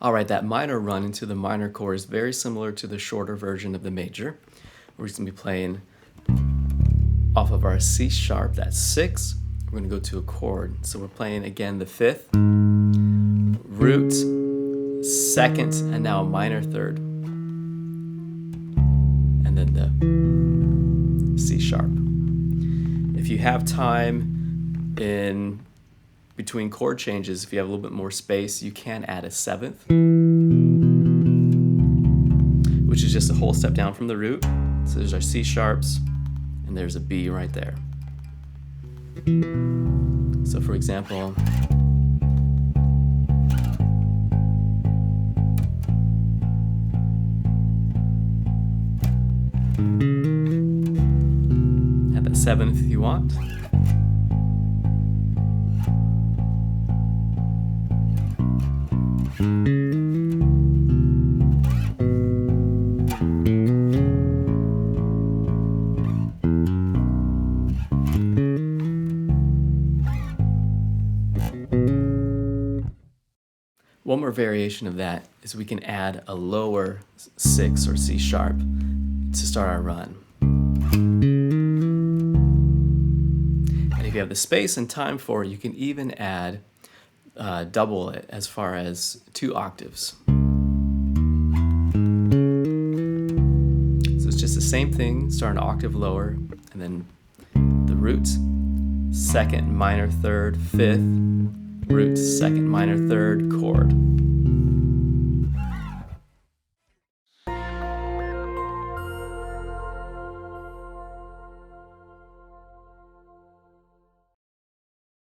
All right, that minor run into the minor chord is very similar to the shorter version of the major. We're just going to be playing off of our C sharp, that's 6. We're going to go to a chord. So we're playing again the 5th, root, 2nd, and now a minor 3rd. And then the C sharp. If you have time in between chord changes, if you have a little bit more space, you can add a 7th, which is just a whole step down from the root. So there's our C sharps, and there's a B right there. So for example, add that 7th if you want. One more variation of that is we can add a lower 6 or C sharp to start our run. And if you have the space and time for it, you can even add double it as far as 2 octaves. So it's just the same thing, start an octave lower, and then the root, 2nd, minor 3rd, 5th, root, 2nd, minor 3rd, chord.